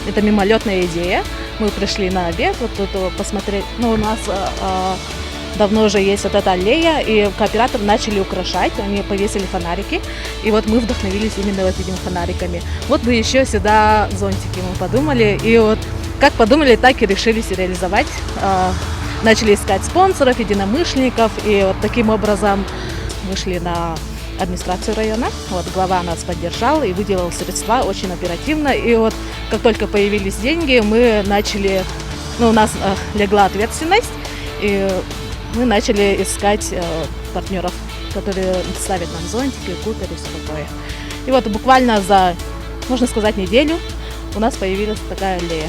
это мимолетная идея. Мы пришли на обед, вот тут посмотреть. Ну, у нас давно уже есть вот эта аллея, и кооператоры начали украшать, они повесили фонарики, и вот мы вдохновились именно вот этими фонариками. Вот бы еще сюда зонтики мы подумали, и вот как подумали, так и решились реализовать. Начали искать спонсоров, единомышленников, и вот таким образом вышли на администрацию района. Вот глава нас поддержал и выделил средства очень оперативно. И вот как только появились деньги, мы начали, у нас легла ответственность, и мы начали искать партнеров, которые ставят нам зонтики, кутеры и все такое. И вот буквально за, можно сказать, неделю у нас появилась такая аллея.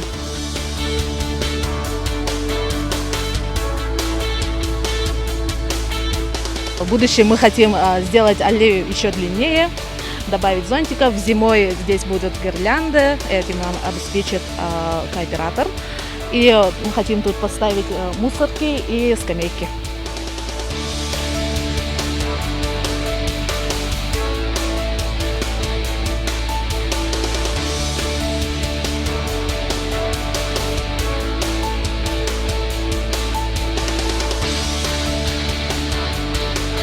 В будущем мы хотим сделать аллею еще длиннее, добавить зонтиков. Зимой здесь будут гирлянды, этим нам обеспечит кооператор. И мы хотим тут поставить мусорки и скамейки.